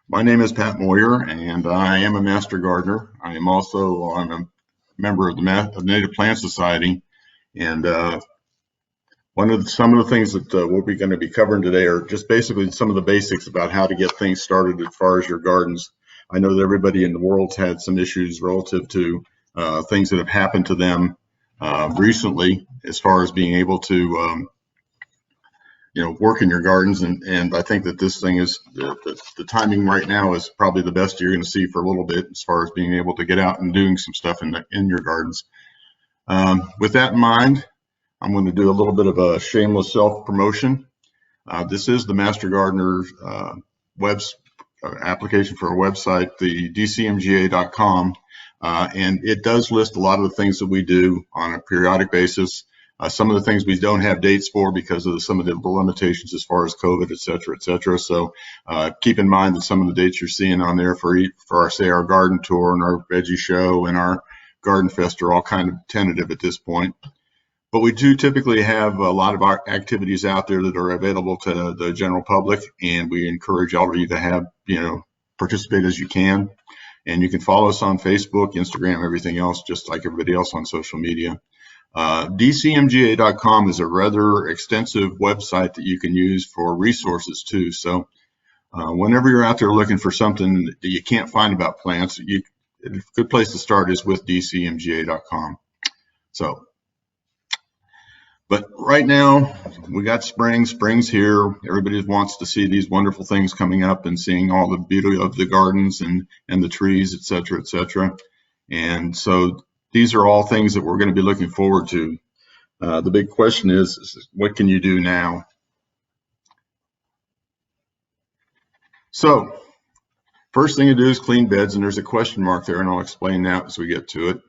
My name is Pat Moyer, and I am a master gardener. I am also a member of the Native Plant Society, and some of the things that we'll be going to be covering today are just basically some of the basics about how to get things started as far as your gardens. I know that everybody in the world's had some issues relative to things that have happened to them recently, as far as being able to work in your gardens, and I think that this thing is the timing right now is probably the best you're going to see for a little bit as far as being able to get out and doing some stuff in your gardens. With that in mind, I'm going to do a little bit of a shameless self-promotion. This is the Master Gardener application for our website, the dcmga.com, and it does list a lot of the things that we do on a periodic basis. Some of the things we don't have dates for because of some of the limitations as far as COVID, et cetera, et cetera. So keep in mind that some of the dates you're seeing on there for our garden tour and our veggie show and our garden fest are all kind of tentative at this point. But we do typically have a lot of our activities out there that are available to the general public, and we encourage all of you to have, participate as you can. And you can follow us on Facebook, Instagram, everything else, just like everybody else on social media. dcmga.com is a rather extensive website that you can use for resources too. So whenever you're out there looking for something that you can't find about plants, a good place to start is with dcmga.com. But right now we got spring. Spring's here. Everybody wants to see these wonderful things coming up and seeing all the beauty of the gardens and the trees, et cetera, et cetera. And so these are all things that we're going to be looking forward to. The big question is what can you do now? So first thing to do is clean beds, and there's a question mark there, and I'll explain that as we get to it.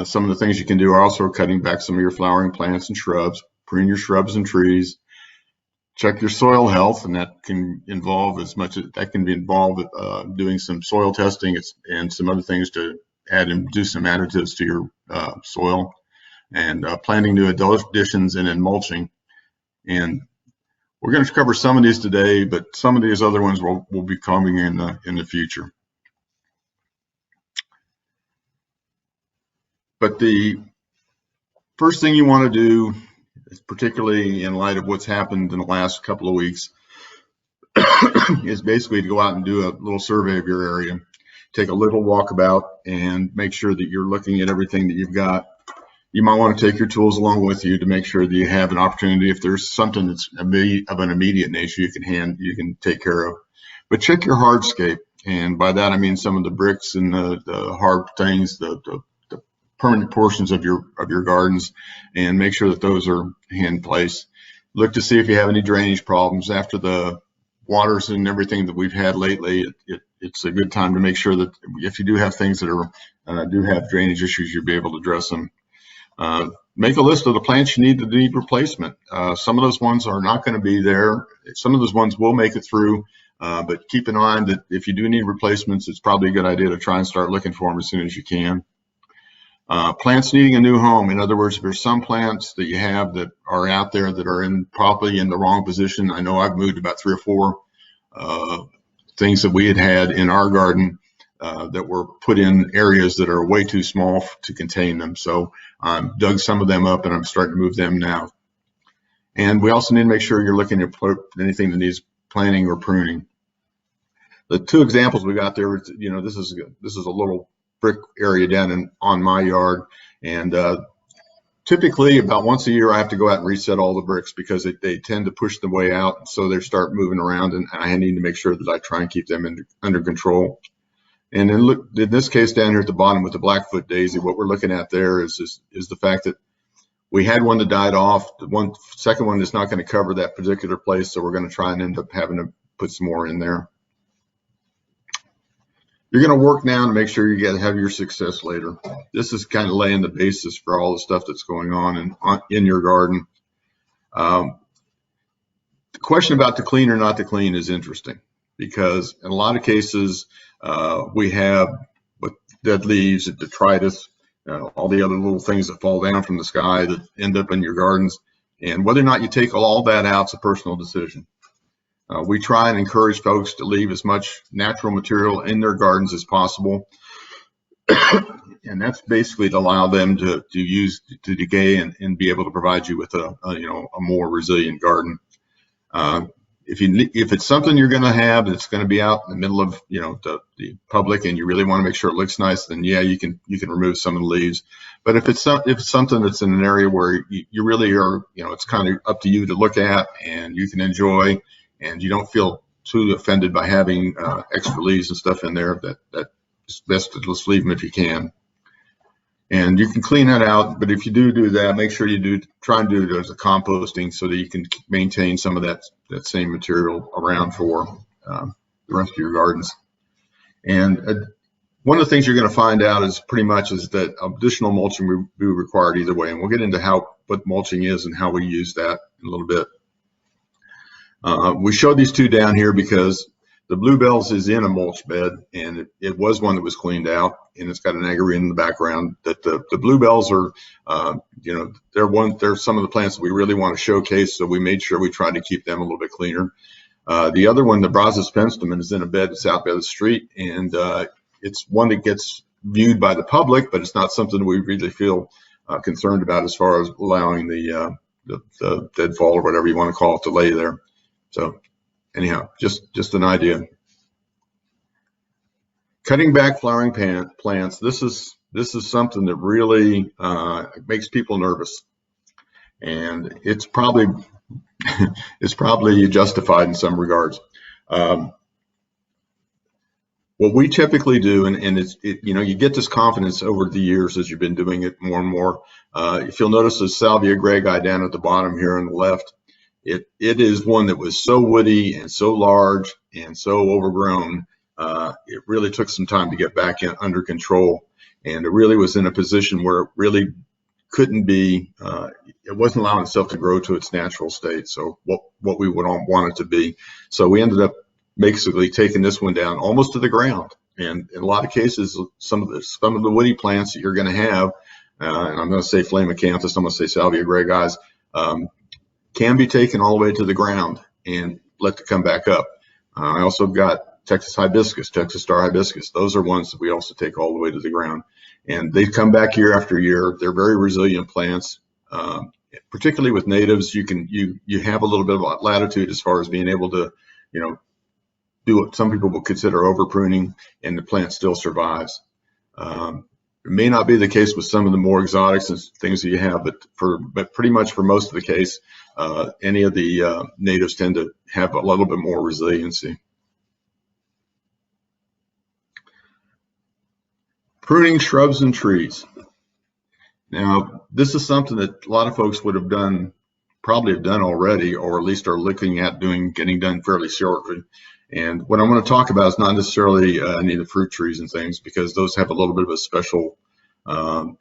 Some of the things you can do are also cutting back some of your flowering plants and shrubs, prune your shrubs and trees, check your soil health, and that can involve doing some soil testing and some other things to add and do some additives to your soil, and planting new additions and then mulching. And we're going to cover some of these today, but some of these other ones will be coming in the future. But the first thing you want to do, particularly in light of what's happened in the last couple of weeks, is basically to go out and do a little survey of your area. Take a little walkabout and make sure that you're looking at everything that you've got. You might want to take your tools along with you to make sure that you have an opportunity. If there's something that's of an immediate nature you can take care of. But check your hardscape, and by that I mean some of the bricks and the hard things, the permanent portions of your gardens, and make sure that those are in place. Look to see if you have any drainage problems. After the waters and everything that we've had lately, it's a good time to make sure that if you do have things that do have drainage issues, you'll be able to address them. Make a list of the plants you need replacement. Some of those ones are not going to be there. Some of those ones will make it through, but keep in mind that if you do need replacements, it's probably a good idea to try and start looking for them as soon as you can. Plants needing a new home. In other words, if there's some plants that you have that are out there that are probably in the wrong position. I know I've moved about 3 or 4 things that we had in our garden that were put in areas that are way too small to contain them. So I dug some of them up and I'm starting to move them now. And we also need to make sure you're looking at anything that needs planting or pruning. The 2 examples we got there, this is a little brick area down on my yard, and typically about once a year I have to go out and reset all the bricks because they tend to push the way out, so they start moving around, and I need to make sure that I try and keep them under control. And then look, in this case down here at the bottom with the Blackfoot daisy, what we're looking at there is the fact that we had one that died off. The second one is not going to cover that particular place, so we're going to try and end up having to put some more in there. You're going to work now to make sure you have your success later. This is kind of laying the basis for all the stuff that's going on in your garden. The question about to clean or not to clean is interesting because in a lot of cases we have dead leaves, detritus, all the other little things that fall down from the sky that end up in your gardens. And whether or not you take all that out is a personal decision. We try and encourage folks to leave as much natural material in their gardens as possible. And that's basically to allow them to decay and be able to provide you with a more resilient garden. If it's something you're going to have that's going to be out in the middle of the public, and you really want to make sure it looks nice, then yeah, you can remove some of the leaves. But if it's something that's in an area where you really are, it's kind of up to you to look at and you can enjoy, and you don't feel too offended by having extra leaves and stuff in there, that it's best to just leave them if you can. And you can clean that out, but if you do that, make sure you try and do it as a composting so that you can maintain some of that same material around for the rest of your gardens. And one of the things you're going to find out is that additional mulching will be required either way. And we'll get into what mulching is and how we use that in a little bit. We showed these two down here because the bluebells is in a mulch bed, and it was one that was cleaned out, and it's got an agarine in the background. That the bluebells are, they're some of the plants that we really want to showcase, so we made sure we tried to keep them a little bit cleaner. The other one, the Brazos penstemon, is in a bed that's out by the street, and it's one that gets viewed by the public, but it's not something we really feel concerned about as far as allowing the deadfall or whatever you want to call it to lay there. So anyhow, just an idea. Cutting back flowering plants. This is something that really makes people nervous, and it's probably justified in some regards. What we typically do, and you get this confidence over the years as you've been doing it more and more. If you'll notice the Salvia gregae down at the bottom here on the left, it is one that was so woody and so large and so overgrown. It really took some time to get back under control, and it really was in a position where it really couldn't be. It wasn't allowing itself to grow to its natural state. So what we would want it to be. So we ended up basically taking this one down almost to the ground. And in a lot of cases, some of the woody plants that you're going to have, and I'm going to say Flamicanthus, I'm going to say Salvia gregae, can be taken all the way to the ground and let to come back up. I also got Texas hibiscus, Texas star hibiscus. Those are ones that we also take all the way to the ground. And they come back year after year. They're very resilient plants. Particularly with natives, you have a little bit of latitude as far as being able to, do what some people would consider over pruning, and the plant still survives. It may not be the case with some of the more exotics and things that you have, but pretty much for most of the case, any of the natives tend to have a little bit more resiliency. Pruning shrubs and trees. Now, this is something that a lot of folks would have probably have done already, or at least are looking at getting done fairly shortly. And what I'm going to talk about is not necessarily any of the fruit trees and things, because those have a little bit of a special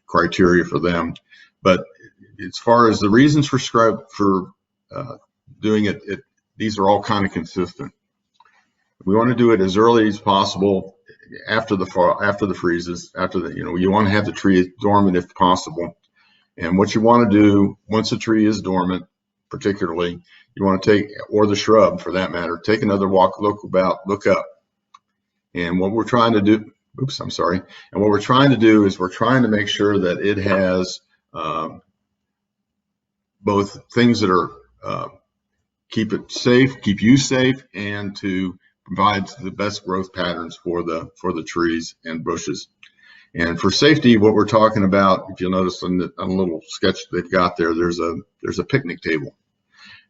criteria for them. But as far as the reasons for doing it, these are all kind of consistent. We want to do it as early as possible after the fall, after the freezes, you want to have the tree dormant if possible. And what you want to do once a tree is dormant, particularly, you want to take, or the shrub for that matter, take another walk, look up. And what we're trying to do, And what we're trying to do is we're trying to make sure that it has both things that are keep it safe, keep you safe, and to provide the best growth patterns for the trees and bushes. And for safety, what we're talking about, if you'll notice on the little sketch they've got there, there's a picnic table.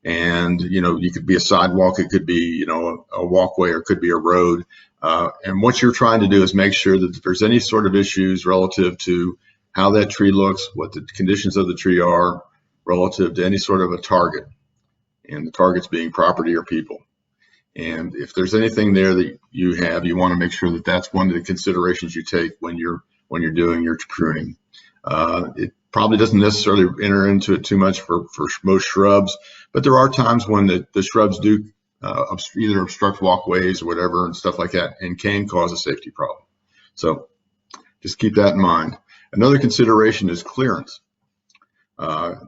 And, you could be a sidewalk, it could be, a walkway, or it could be a road. And what you're trying to do is make sure that if there's any sort of issues relative to how that tree looks, what the conditions of the tree are relative to any sort of a target, and the targets being property or people. And if there's anything there that you want to make sure that that's one of the considerations you take when you're doing your pruning. It probably doesn't necessarily enter into it too much for most shrubs, but there are times when the shrubs do either obstruct walkways or whatever and stuff like that, and can cause a safety problem. So just keep that in mind. Another consideration is clearance.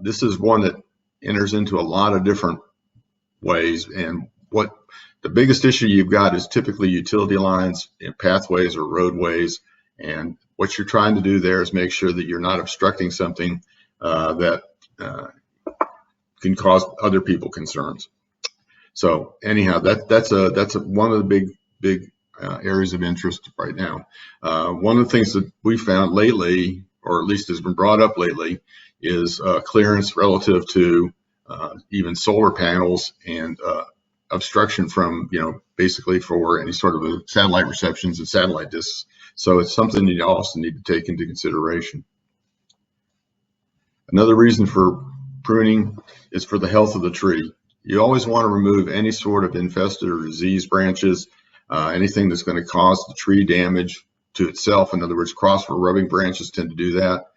This is one that enters into a lot of different ways, and what the biggest issue you've got is typically utility lines in pathways or roadways. And what you're trying to do there is make sure that you're not obstructing something that can cause other people concerns. So anyhow, that's one of the big areas of interest right now. One of the things that we found lately, or at least has been brought up lately, is clearance relative to even solar panels and obstruction from, basically for any sort of satellite receptions and satellite disks. So it's something you also need to take into consideration. Another reason for pruning is for the health of the tree. You always want to remove any sort of infested or diseased branches, anything that's going to cause the tree damage to itself. In other words, cross or rubbing branches tend to do that.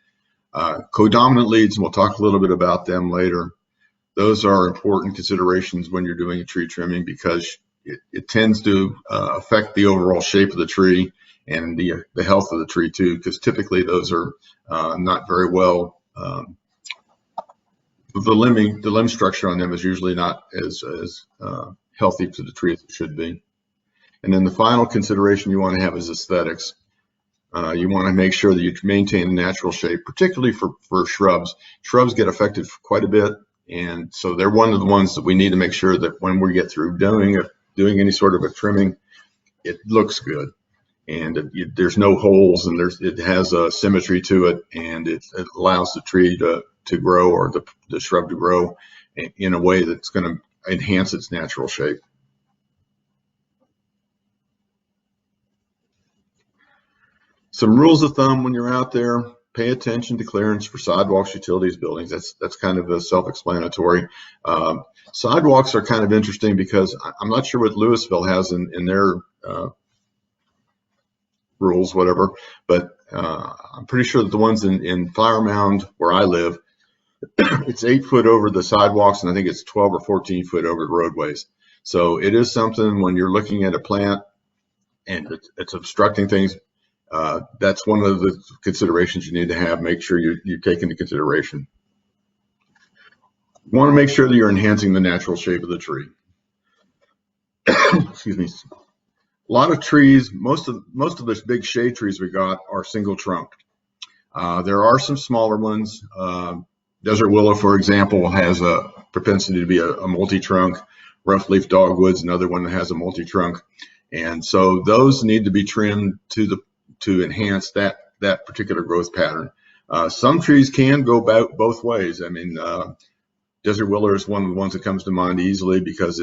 Codominant leads, and we'll talk a little bit about them later. Those are important considerations when you're doing a tree trimming because it tends to affect the overall shape of the tree and the health of the tree too, because typically those are not very well, the limb structure on them is usually not as healthy to the tree as it should be. And then the final consideration you want to have is aesthetics. You want to make sure that you maintain a natural shape, particularly for shrubs. Shrubs get affected quite a bit, and so they're one of the ones that we need to make sure that when we get through doing any sort of a trimming, it looks good, and there's no holes, and it has a symmetry to it, and it allows the tree to grow, or the shrub to grow in a way that's going to enhance its natural shape. Some rules of thumb when you're out there: pay attention to clearance for sidewalks, utilities, buildings. That's kind of self-explanatory. Sidewalks are kind of interesting because I'm not sure what Louisville has in their rules, whatever, but I'm pretty sure that the ones in Flower Mound, where I live, it's 8 foot over the sidewalks, and I think it's 12 or 14 foot over the roadways. So it is something when you're looking at a plant and it's obstructing things. That's one of the considerations you need to have. Make sure you take into consideration. You want to make sure that you're enhancing the natural shape of the tree. Excuse me. A lot of trees, most of the big shade trees we got are single trunk. There are some smaller ones. Desert willow, for example, has a propensity to be a multi-trunk. Rough leaf dogwood's another one that has a multi-trunk, and so those need to be trimmed to enhance that particular growth pattern. Some trees can go both ways. I mean, desert willow is one of the ones that comes to mind easily because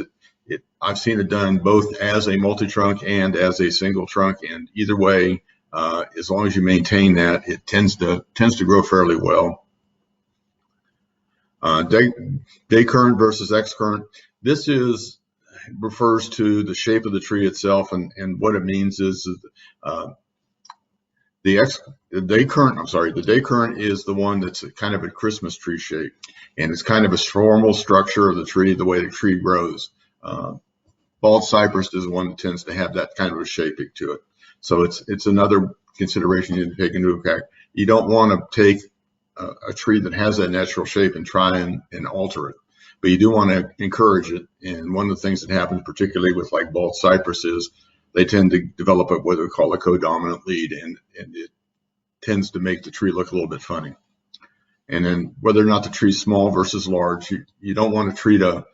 I've seen it done both as a multi-trunk and as a single trunk, and either way, as long as you maintain that, it tends to grow fairly well. Day current versus X current. This refers to the shape of the tree itself, and what it means is the day current is the one that's kind of a Christmas tree shape, and it's kind of a formal structure of the tree, the way the tree grows. Bald cypress is the one that tends to have that kind of a shaping to it. So it's another consideration you need to take into account. You don't want to take a tree that has that natural shape and try and alter it, but you do want to encourage it. And one of the things that happens, particularly with like bald cypress, is they tend to develop what we call a codominant lead, and it tends to make the tree look a little bit funny. And then whether or not the tree's small versus large, you don't want to treat a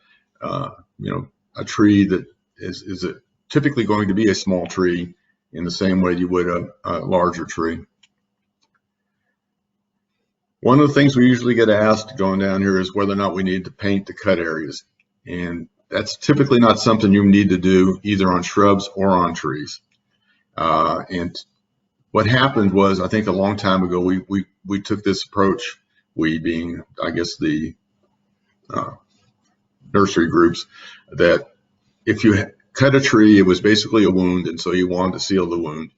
tree that is typically going to be a small tree in the same way you would a larger tree. One of the things we usually get asked going down here is whether or not we need to paint the cut areas. And that's typically not something you need to do either on shrubs or on trees. And what happened was, I think a long time ago, we took this approach, we being, I guess, the nursery groups, that if you cut a tree, it was basically a wound, and so you wanted to seal the wound.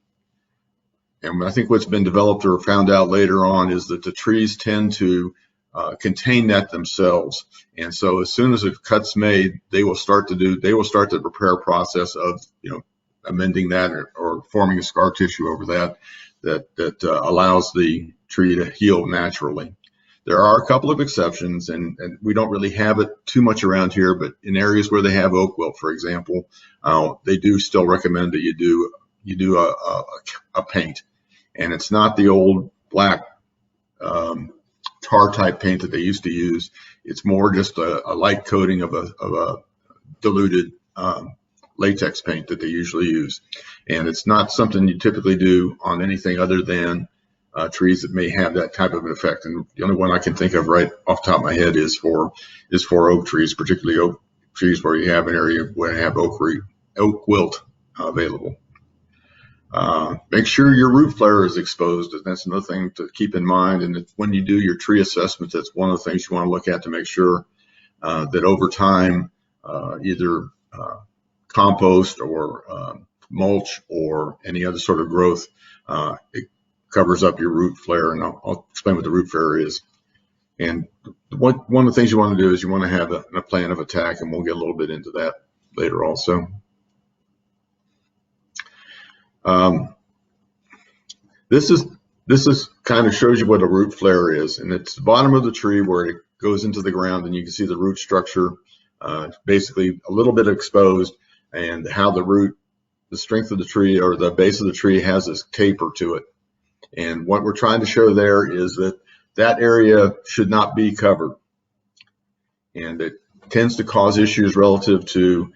And I think what's been developed or found out later on is that the trees tend to contain that themselves, and so as soon as a cut's made, they will start the repair process of amending that or forming a scar tissue over that allows the tree to heal naturally. There are a couple of exceptions, and we don't really have it too much around here, but in areas where they have oak wilt, for example, they do still recommend that you do a paint, and it's not the old black tar type paint that they used to use. It's more just a light coating of a diluted latex paint that they usually use, and it's not something you typically do on anything other than trees that may have that type of an effect. And the only one I can think of right off the top of my head is for oak trees, particularly oak trees where you have an area where you have oak wilt available. Make sure your root flare is exposed, and that's another thing to keep in mind. And when you do your tree assessment, that's one of the things you want to look at to make sure that over time, either compost or mulch or any other sort of growth, it covers up your root flare. And I'll explain what the root flare is. And one of the things you want to do is you want to have a plan of attack, and we'll get a little bit into that later also. This is kind of shows you what a root flare is, and it's the bottom of the tree where it goes into the ground, and you can see the root structure basically a little bit exposed, and how the strength of the tree or the base of the tree has this taper to it. And what we're trying to show there is that area should not be covered, and it tends to cause issues relative to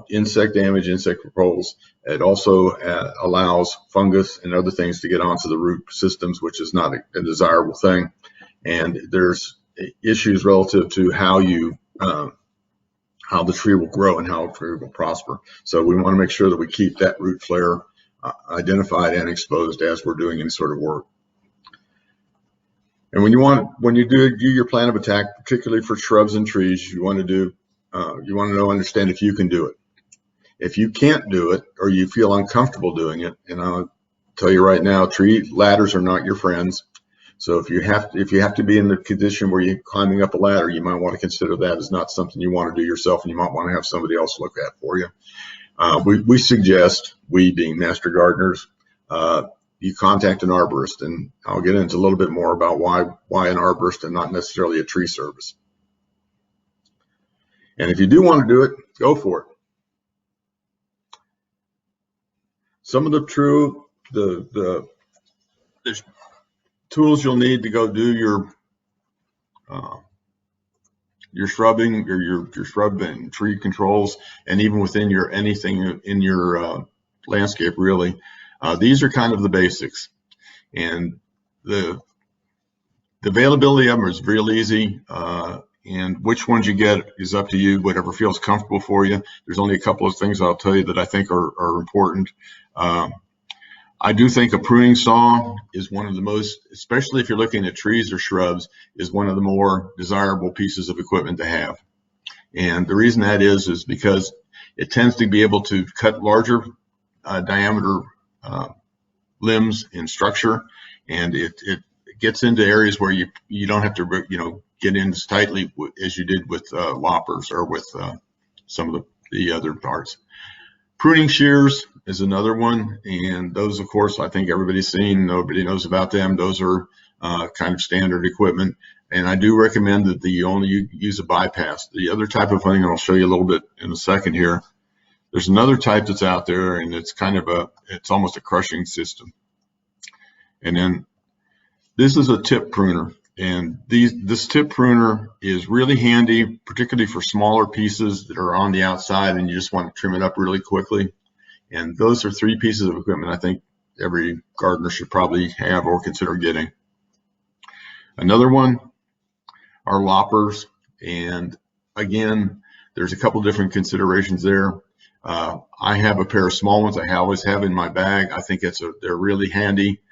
insect damage, insect repulse. It also allows fungus and other things to get onto the root systems, which is not a desirable thing. And there's issues relative to how the tree will grow and how the tree will prosper. So we want to make sure that we keep that root flare identified and exposed as we're doing any sort of work. And when you do your plan of attack, particularly for shrubs and trees, you want to understand if you can do it. If you can't do it, or you feel uncomfortable doing it, and I'll tell you right now, tree ladders are not your friends. So if you have to be in the condition where you're climbing up a ladder, you might want to consider that as not something you want to do yourself, and you might want to have somebody else look at for you. We suggest, we being master gardeners, you contact an arborist, and I'll get into a little bit more about why an arborist and not necessarily a tree service. And if you do want to do it, go for it. Some of the tools you'll need to go do your shrubbing or your shrub and tree controls, and even within anything in your landscape, really. These are kind of the basics, and the availability of them is real easy. And which ones you get is up to you, whatever feels comfortable for you. There's only a couple of things I'll tell you that I think are important. I do think a pruning saw is one of the most, especially if you're looking at trees or shrubs, is one of the more desirable pieces of equipment to have. And the reason that is because it tends to be able to cut larger diameter limbs in structure, and it gets into areas where you don't have to get in as tightly as you did with loppers or with some of the other parts. Pruning shears is another one, and those, of course, I think everybody's seen. Nobody knows about them. Those are kind of standard equipment, and I do recommend that you only use a bypass. The other type of thing, and I'll show you a little bit in a second here, there's another type that's out there, and it's it's almost a crushing system. And then this is a tip pruner. And this tip pruner is really handy, particularly for smaller pieces that are on the outside and you just want to trim it up really quickly. And those are three pieces of equipment I think every gardener should probably have or consider getting. Another one are loppers. And again, there's a couple different considerations there. I have a pair of small ones I always have in my bag. I think they're really handy.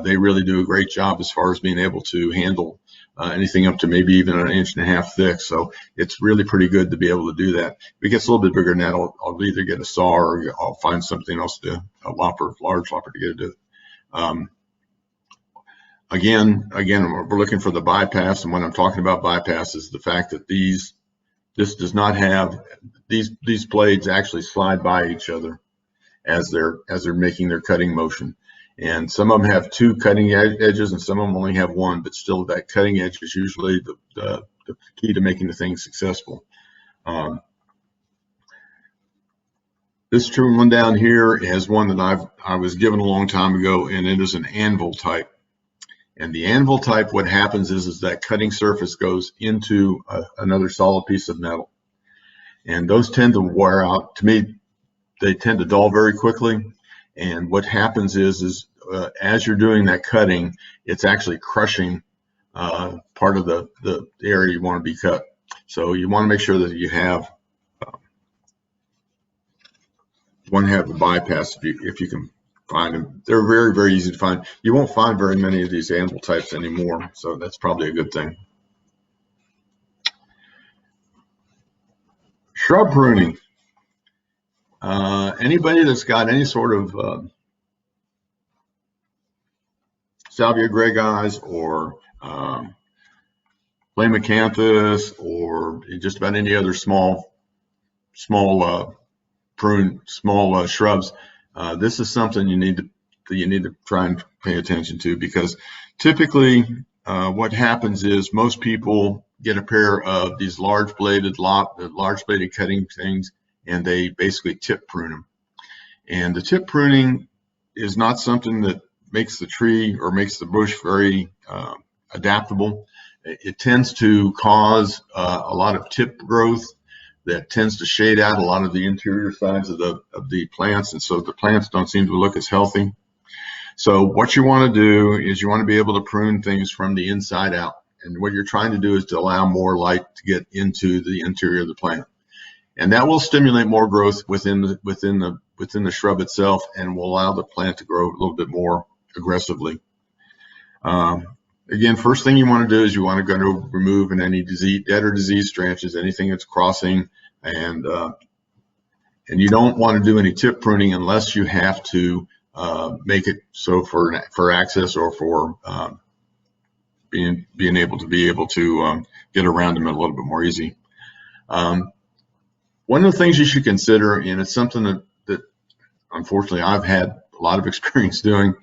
They really do a great job as far as being able to handle anything up to maybe even 1.5 inches thick. So it's really pretty good to be able to do that. If it gets a little bit bigger than that, I'll either get a saw or I'll find something else a large lopper to get it to. Again, we're looking for the bypass, and when I'm talking about bypass is the fact that this does not have these blades actually slide by each other as they're making their cutting motion. And some of them have two cutting edges and some of them only have one, but still that cutting edge is usually the key to making the thing successful. This true one down here is one that I was given a long time ago, and it is an anvil type. And the anvil type, what happens is that cutting surface goes into another solid piece of metal. And those tend to wear out. To me, they tend to dull very quickly. And what happens is as you're doing that cutting, it's actually crushing part of the area you want to be cut. So you want to make sure that you have the bypass if you can find them. They're very, very easy to find. You won't find very many of these anvil types anymore, so that's probably a good thing. Shrub pruning. Anybody that's got any sort of Salvia gregae or Plamacanthus or just about any other small shrubs, this is something you need to try and pay attention to, because typically what happens is most people get a pair of these large bladed cutting things, and they basically tip prune them. And the tip pruning is not something that makes the tree or makes the bush very adaptable. It tends to cause a lot of tip growth that tends to shade out a lot of the interior sides of the plants, and so the plants don't seem to look as healthy. So what you want to do is you want to be able to prune things from the inside out, and what you're trying to do is to allow more light to get into the interior of the plant, and that will stimulate more growth within the shrub itself, and will allow the plant to grow a little bit more aggressively. Again, first thing you want to do is you want to go to remove any dead or diseased branches, anything that's crossing, and you don't want to do any tip pruning unless you have to make it so for access or for being able to get around them a little bit more easy. One of the things you should consider, and it's something that unfortunately I've had a lot of experience doing,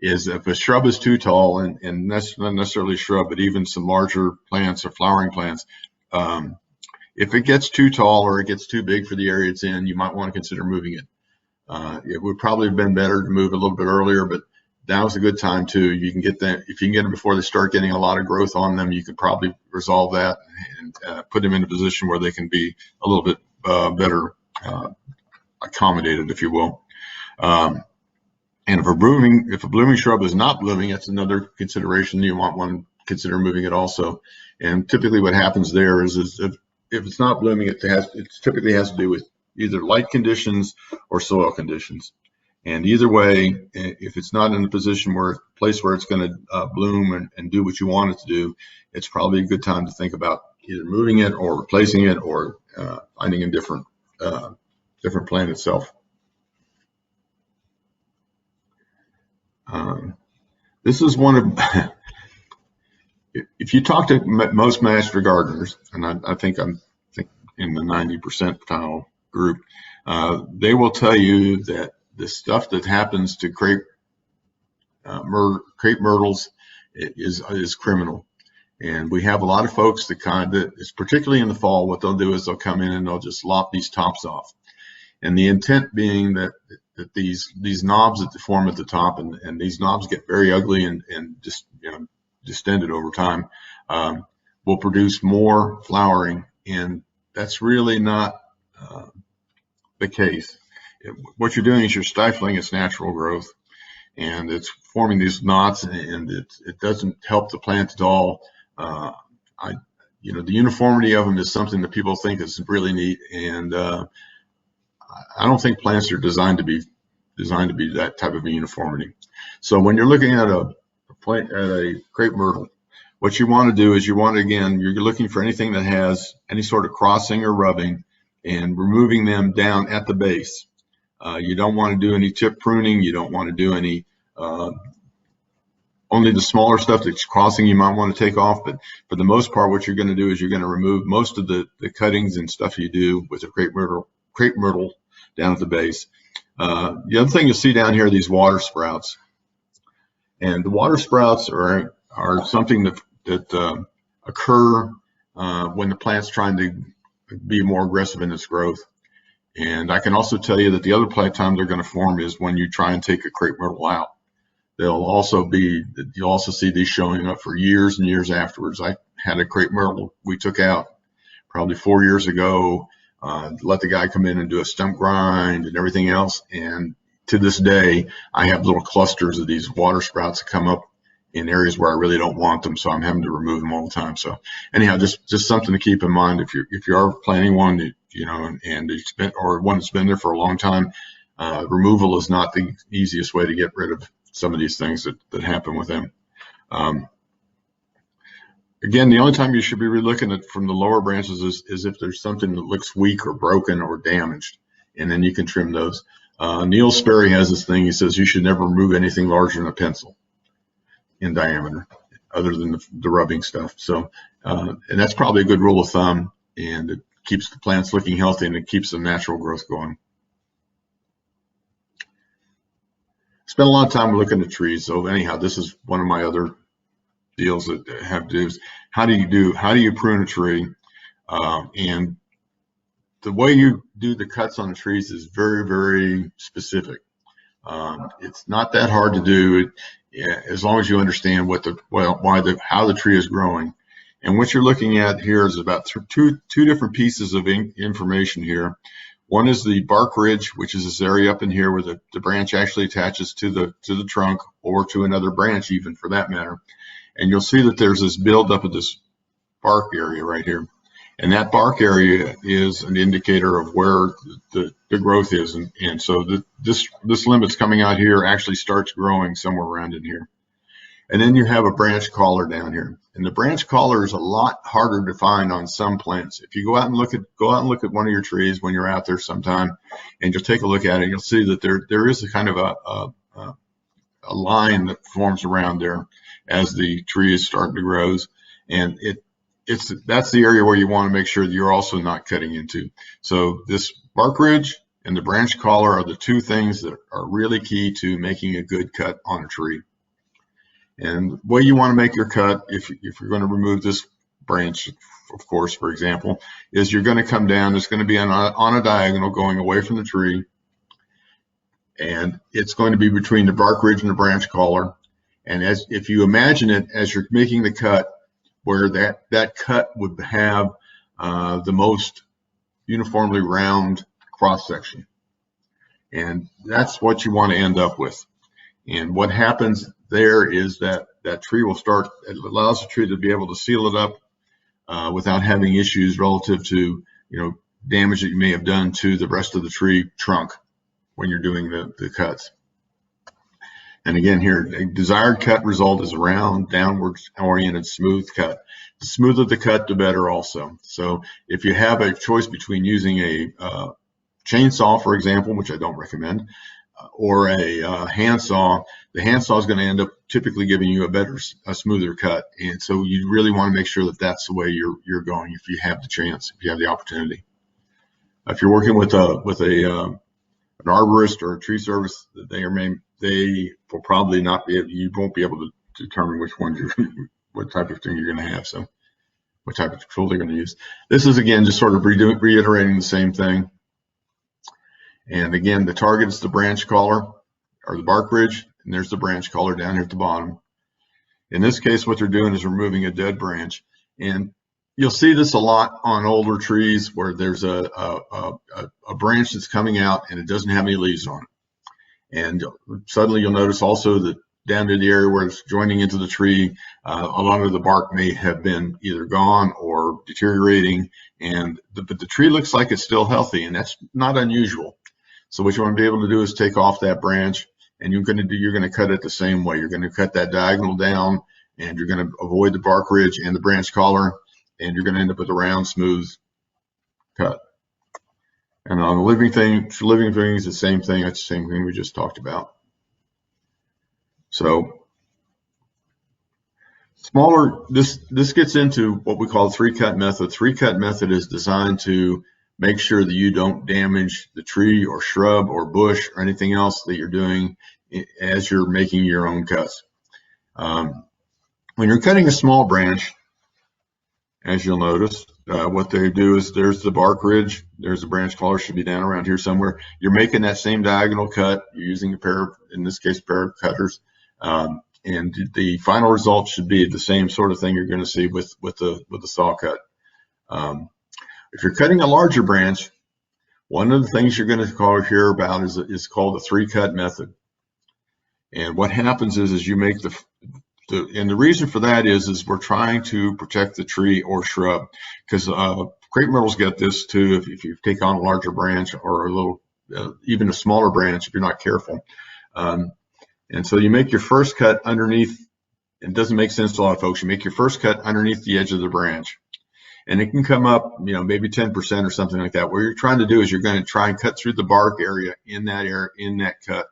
is if a shrub is too tall, and that's not necessarily a shrub, but even some larger plants or flowering plants, if it gets too tall or it gets too big for the area it's in, you might want to consider moving it. It would probably have been better to move it a little bit earlier, but now's a good time too. You can get them, if you can get them before they start getting a lot of growth on them, you could probably resolve that and put them in a position where they can be a little bit better accommodated, if you will. And if a blooming shrub is not blooming, that's another consideration. You might want to consider moving it also. And typically what happens there is if it's not blooming, it typically has to do with either light conditions or soil conditions. And either way, if it's not in a place where it's going to bloom and do what you want it to do, it's probably a good time to think about either moving it or replacing it or finding a different plant itself. This is one of, if you talk to most master gardeners, and I think I'm in the 90% percentile group, they will tell you that the stuff that happens to crepe myrtles is criminal. And we have a lot of folks that it's particularly in the fall, what they'll do is they'll come in and they'll just lop these tops off. And the intent being that these knobs that form at the top, and these knobs get very ugly and just distended over time, will produce more flowering, and that's really not the case. What you're doing is you're stifling its natural growth, and it's forming these knots, and it doesn't help the plant at all. The uniformity of them is something that people think is really neat, and I don't think plants are designed to be that type of a uniformity. So when you're looking at a crepe myrtle, what you want to do is you're looking for anything that has any sort of crossing or rubbing, and removing them down at the base. You don't want to do any tip pruning. You don't want to do any only the smaller stuff that's crossing you might want to take off, but for the most part, what you're going to do is you're going to remove most of the cuttings and stuff you do with a crepe myrtle down at the base. The other thing you'll see down here are these water sprouts. And the water sprouts are something that occur when the plant's trying to be more aggressive in its growth. And I can also tell you that the other time they're going to form is when you try and take a crepe myrtle out. You'll also see these showing up for years and years afterwards. I had a crepe myrtle we took out probably 4 years ago, let the guy come in and do a stump grind and everything else. And to this day, I have little clusters of these water sprouts that come up in areas where I really don't want them, so I'm having to remove them all the time. So anyhow, just something to keep in mind if you are planting one, you know, and it's been, or one that's been there for a long time. Removal is not the easiest way to get rid of some of these things that happen with them. Again, the only time you should be relooking at from the lower branches is if there's something that looks weak or broken or damaged, and then you can trim those. Neil Sperry has this thing. He says you should never remove anything larger than a pencil in diameter, other than the rubbing stuff. So, and that's probably a good rule of thumb, and it keeps the plants looking healthy and it keeps the natural growth going. Spent a lot of time looking at trees. So anyhow, this is one of my other deals that have to do is how do you prune a tree, and the way you do the cuts on the trees is very, very specific. It's not that hard to do as long as you understand how the tree is growing. And what you're looking at here is about two different pieces of information here. One is the bark ridge, which is this area up in here where the branch actually attaches to the trunk, or to another branch even for that matter. And you'll see that there's this buildup of this bark area right here. And that bark area is an indicator of where the growth is. And so this limb that's coming out here actually starts growing somewhere around in here. And then you have a branch collar down here. And the branch collar is a lot harder to find on some plants. If you go out and look at one of your trees when you're out there sometime, and you'll take a look at it, you'll see that there is a kind of a line that forms around there as the tree is starting to grow. And that's the area where you want to make sure that you're also not cutting into. So this bark ridge and the branch collar are the two things that are really key to making a good cut on a tree. And the way you want to make your cut, if you're going to remove this branch, of course, for example, is you're going to come down. It's going to be on a diagonal going away from the tree. And it's going to be between the bark ridge and the branch collar. And if you imagine it as you're making the cut, where that cut would have the most uniformly round cross section. And that's what you want to end up with. And what happens there is that tree will start, it allows the tree to be able to seal it up without having issues relative to, damage that you may have done to the rest of the tree trunk when you're doing the cuts. And again here, a desired cut result is a round, downwards oriented, smooth cut. The smoother the cut, the better also. So if you have a choice between using a chainsaw, for example, which I don't recommend, or a handsaw, the handsaw is going to end up typically giving you a smoother cut. And so you really want to make sure that that's the way you're going if you have the chance, if you have the opportunity. If you're working with an arborist or a tree service, they will probably not be able, you won't be able to determine which ones what type of thing you're going to have. So what type of tool they're going to use. This is again just sort of reiterating the same thing. And again, the target is the branch collar or the bark ridge, and there's the branch collar down here at the bottom. In this case, what they're doing is removing a dead branch. And you'll see this a lot on older trees where there's a branch that's coming out and it doesn't have any leaves on it. And suddenly you'll notice also that down to the area where it's joining into the tree, a lot of the bark may have been either gone or deteriorating, but the tree looks like it's still healthy, and that's not unusual. So what you want to be able to do is take off that branch, and you're going to cut it the same way. You're going to cut that diagonal down, and you're going to avoid the bark ridge and the branch collar, and you're going to end up with a round, smooth cut. And on the living things, the same thing. That's the same thing we just talked about. So this gets into what we call the three-cut method. Three-cut method is designed to make sure that you don't damage the tree or shrub or bush or anything else that you're doing as you're making your own cuts. When you're cutting a small branch, as you'll notice, what they do is there's the bark ridge, there's the branch collar, should be down around here somewhere. You're making that same diagonal cut. You're using a pair of, in this case, a pair of cutters. And the final result should be the same sort of thing you're going to see with the saw cut. If you're cutting a larger branch, one of the things you're going to hear about is called the 3-cut method. And what happens is you make and the reason for that is we're trying to protect the tree or shrub, because crepe myrtles get this too if you take on a larger branch or a little, even a smaller branch if you're not careful. And so you make your first cut underneath. It doesn't make sense to a lot of folks. You make your first cut underneath the edge of the branch, and it can come up, maybe 10% or something like that. What you're trying to do is you're going to try and cut through the bark area in that cut.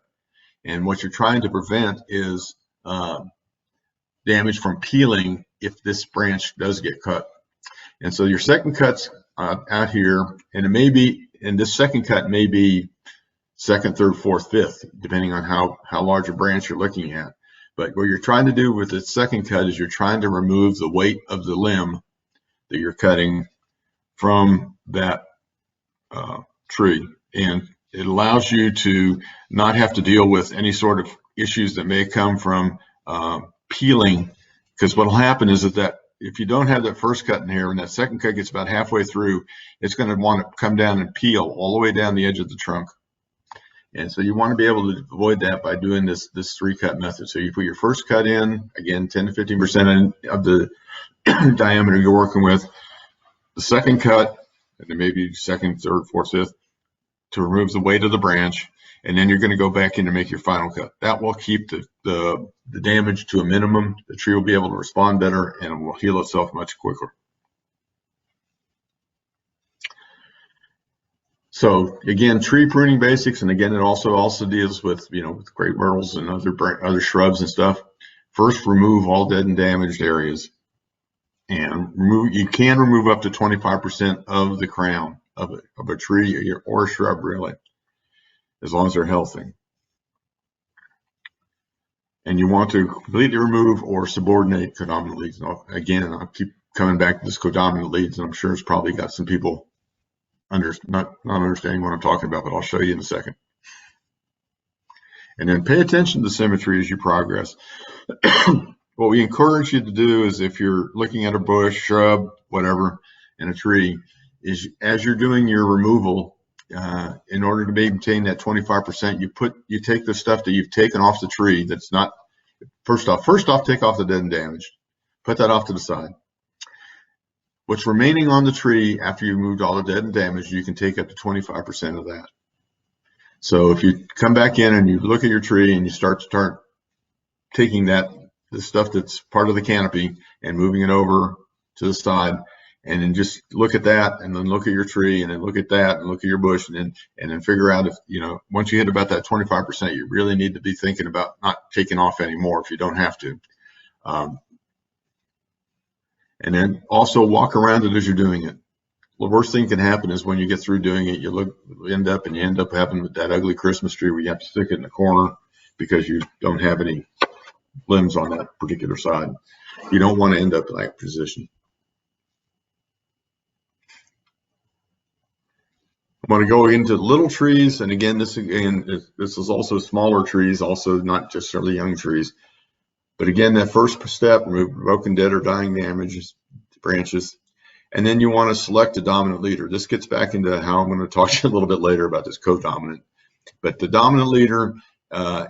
And what you're trying to prevent is damage from peeling if this branch does get cut. And so your second cut's out here, and it may be, and this second cut may be second, third, fourth, fifth, depending on how large a branch you're looking at. But what you're trying to do with the second cut is you're trying to remove the weight of the limb that you're cutting from that tree. And it allows you to not have to deal with any sort of issues that may come from peeling, because what will happen is that if you don't have that first cut in here and that second cut gets about halfway through, it's going to want to come down and peel all the way down the edge of the trunk. And so you want to be able to avoid that by doing this 3-cut method. So you put your first cut in, again, 10 to 15% of the diameter you're working with. The second cut, and then maybe second, third, fourth, fifth, to remove the weight of the branch. And then you're going to go back in to make your final cut. That will keep the damage to a minimum. The tree will be able to respond better, and it will heal itself much quicker. So again, tree pruning basics, and again, it also deals with with crepe myrtles and other shrubs and stuff. First, remove all dead and damaged areas, and you can remove up to 25% of the crown of a tree or a shrub, really, as long as they're healthy. And you want to completely remove or subordinate codominant leads. Again, I'll keep coming back to this codominant leads, and I'm sure it's probably got some people not understanding what I'm talking about, but I'll show you in a second. And then pay attention to the symmetry as you progress. What we encourage you to do is, if you're looking at a bush, shrub, whatever, and a tree, is as you're doing your removal, in order to maintain that 25%, you take the stuff that you've taken off the tree that's not, first off, take off the dead and damaged. Put that off to the side. What's remaining on the tree after you moved all the dead and damaged, you can take up to 25% of that. So if you come back in and you look at your tree and you start taking the stuff that's part of the canopy and moving it over to the side, and then just look at that, and then look at your tree, and then look at that, and look at your bush, and then figure out if, once you hit about that 25%, you really need to be thinking about not taking off anymore if you don't have to. And then also walk around it as you're doing it. The worst thing can happen is when you get through doing it, you end up having with that ugly Christmas tree where you have to stick it in the corner because you don't have any limbs on that particular side. You don't want to end up in that position. I want to go into little trees, and again, this is also smaller trees, also not just certainly young trees. But again, that first step, remove broken, dead, or dying branches, and then you want to select a dominant leader. This gets back into how I'm going to talk to you a little bit later about this codominant. But the dominant leader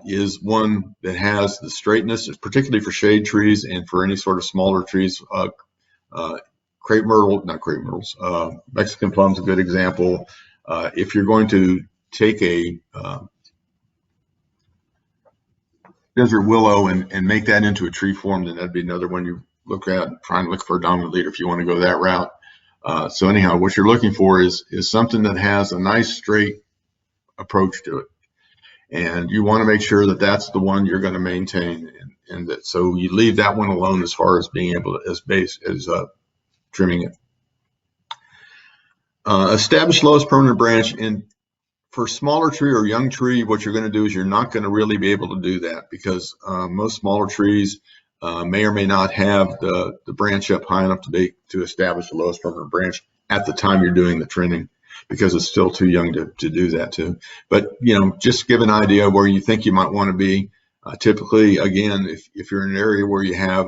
is one that has the straightness, particularly for shade trees and for any sort of smaller trees. Crepe myrtle, not crepe myrtles, Mexican plum's a good example. If you're going to take a desert willow and make that into a tree form, then that'd be another one you look at, try and look for a dominant leader if you want to go that route. So anyhow, what you're looking for is something that has a nice straight approach to it. And you want to make sure that that's the one you're going to maintain, and that so you leave that one alone as far as being able to, as trimming it. Establish lowest permanent branch. And for smaller tree or young tree, what you're going to do is you're not going to really be able to do that, because most smaller trees, may or may not have the branch up high enough to establish the lowest permanent branch at the time you're doing the trimming, because it's still too young to do that too. But just give an idea where you think you might want to be. Typically, again, if you're in an area where you have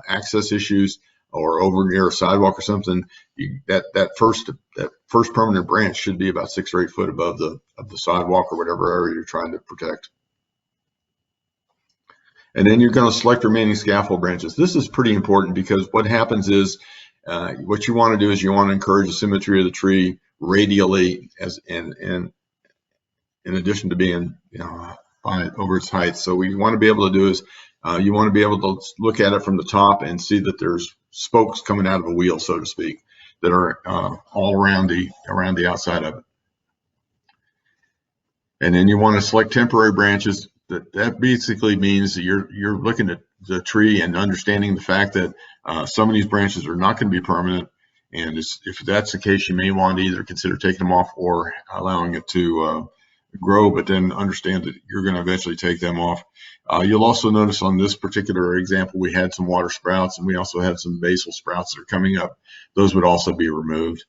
access issues or over near a sidewalk or something, that first permanent branch should be about 6 or 8 foot above the sidewalk or whatever area you're trying to protect. And then you're going to select remaining scaffold branches. This is pretty important, because what happens is what you want to do is you want to encourage the symmetry of the tree radially, and in addition to being over its height. So what you want to be able to do is you want to be able to look at it from the top and see that there's spokes coming out of a wheel, so to speak, that are all around the outside of it. And then you want to select temporary branches. That basically means that you're looking at the tree and understanding the fact that some of these branches are not going to be permanent. And if that's the case, you may want to either consider taking them off or allowing it to grow, but then understand that you're going to eventually take them off. You'll also notice on this particular example, we had some water sprouts, and we also had some basil sprouts that are coming up. Those would also be removed.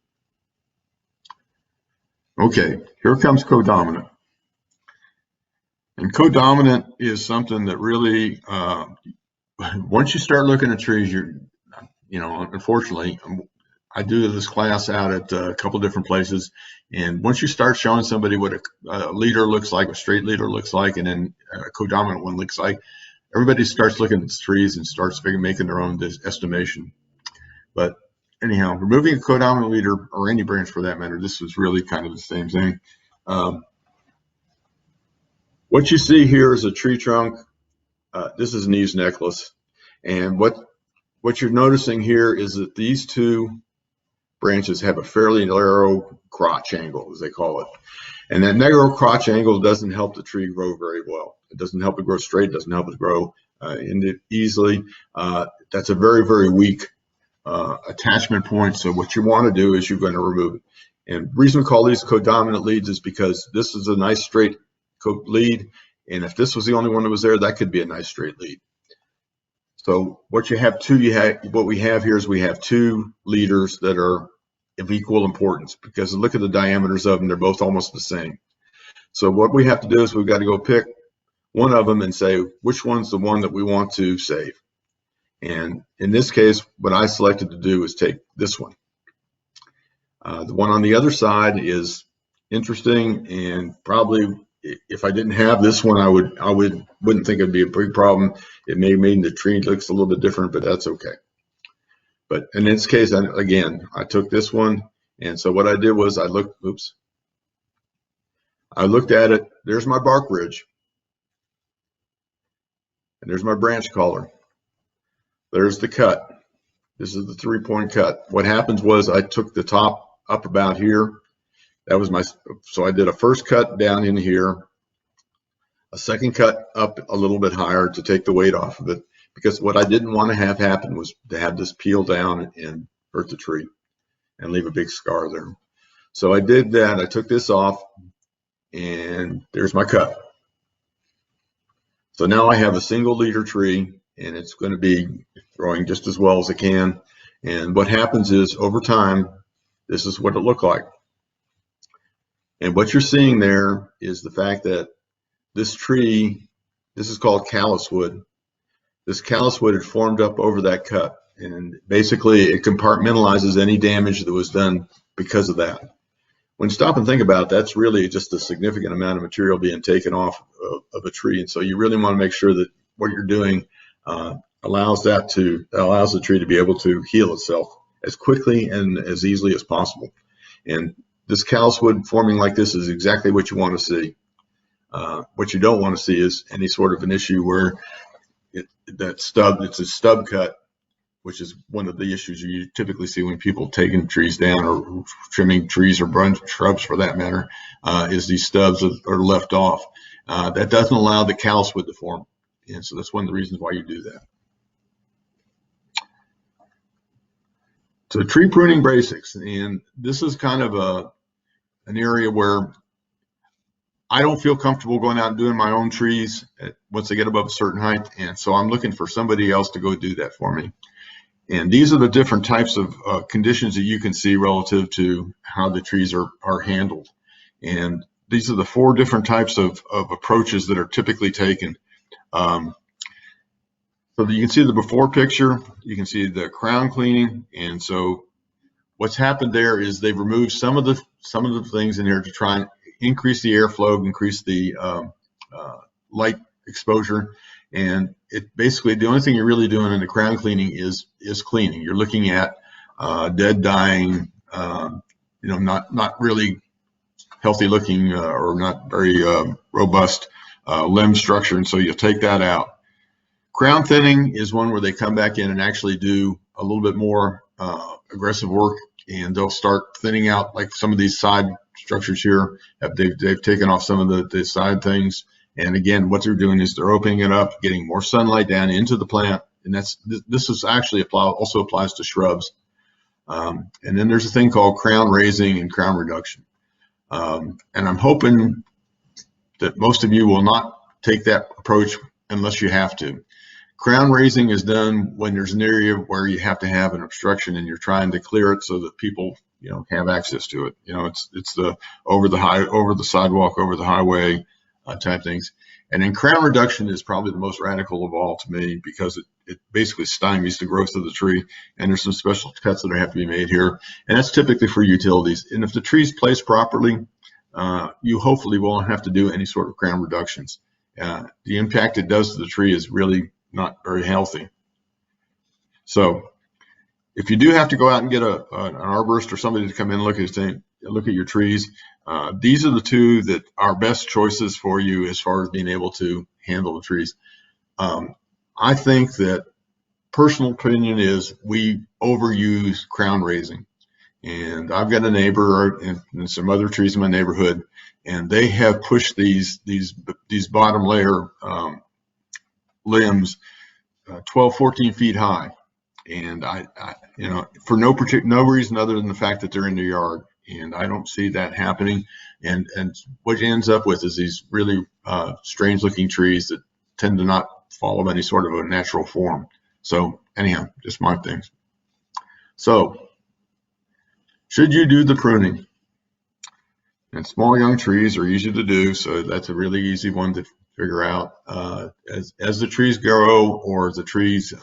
Okay, here comes codominant. And codominant is something that really, once you start looking at trees, unfortunately, I do this class out at a couple different places, and once you start showing somebody what a leader looks like, a straight leader looks like, and then a codominant one looks like, everybody starts looking at the trees and starts making their own estimation. But anyhow, removing a codominant leader, or any branch for that matter, this is really kind of the same thing. What you see here is a tree trunk. This is an eaves necklace. And what you're noticing here is that these two branches have a fairly narrow crotch angle, as they call it. And that narrow crotch angle doesn't help the tree grow very well. It doesn't help it grow straight. It doesn't help it grow easily. That's a very, very weak attachment point. So what you want to do is you're going to remove it. And the reason we call these codominant leads is because this is a nice straight lead, and if this was the only one that was there, that could be a nice straight lead. So what we have here is we have two leaders that are of equal importance, because look at the diameters of them, they're both almost the same. So what we have to do is we've got to go pick one of them and say which one's the one that we want to save. And in this case, what I selected to do is take this one. The one on the other side is interesting, and probably if I didn't have this one, I wouldn't think it'd be a big problem. It may mean the tree looks a little bit different, but that's okay. But in this case, again, I took this one, and so what I did was I looked at it. There's my bark ridge, and there's my branch collar. There's the cut. This is the 3-point cut. What happens was I took the top up about here. That was so I did a first cut down in here, a second cut up a little bit higher to take the weight off of it, because what I didn't want to have happen was to have this peel down and hurt the tree and leave a big scar there. So I did that. I took this off, and there's my cut. So now I have a single leader tree, and it's going to be growing just as well as it can. And what happens is, over time, this is what it looked like. And what you're seeing there is the fact that this tree, this is called callus wood. This callus wood had formed up over that cut, and basically it compartmentalizes any damage that was done because of that. When you stop and think about it, that's really just a significant amount of material being taken off of a tree. And so you really want to make sure that what you're doing allows the tree to be able to heal itself as quickly and as easily as possible. And this callus wood forming like this is exactly what you want to see. What you don't want to see is any sort of an issue where it's a stub cut, which is one of the issues you typically see when people taking trees down or trimming trees or shrubs for that matter, is these stubs are left off. That doesn't allow the callus wood to form. And so that's one of the reasons why you do that. So tree pruning basics, and this is kind of an area where I don't feel comfortable going out and doing my own trees once they get above a certain height, and so I'm looking for somebody else to go do that for me. And these are the different types of conditions that you can see relative to how the trees are handled. And these are the 4 different types of approaches that are typically taken. So you can see the before picture, you can see the crown cleaning, and so what's happened there is they've removed some of the things in here to try and increase the airflow, increase the light exposure, and it basically the only thing you're really doing in the crown cleaning is cleaning. You're looking at dead, dying, not really healthy looking or not very robust limb structure, and so you'll take that out. Crown thinning is one where they come back in and actually do a little bit more aggressive work, and they'll start thinning out like some of these side structures here. They've taken off some of the side things, and again, what they're doing is they're opening it up, getting more sunlight down into the plant, and this is actually also applies to shrubs. And then there's a thing called crown raising and crown reduction, and I'm hoping that most of you will not take that approach unless you have to. Crown raising is done when there's an area where you have to have an obstruction and you're trying to clear it so that people, have access to it. It's the over the sidewalk, over the highway type things. And then crown reduction is probably the most radical of all to me, because it basically stymies the growth of the tree. And there's some special cuts that have to be made here. And that's typically for utilities. And if the tree's placed properly, you hopefully won't have to do any sort of crown reductions. The impact it does to the tree is really not very healthy. So if you do have to go out and get an arborist or somebody to come in and look at your trees, these are the 2 that are best choices for you as far as being able to handle the trees. I think that personal opinion is we overuse crown raising. And I've got a neighbor and some other trees in my neighborhood, and they have pushed these bottom layer limbs 12, 14 feet high, and I for no reason other than the fact that they're in the yard, and I don't see that happening. And what you ends up with is these really strange looking trees that tend to not follow any sort of a natural form. So anyhow, just my things. So should you do the pruning? And small young trees are easy to do, so that's a really easy one to figure out. As the trees grow or as the trees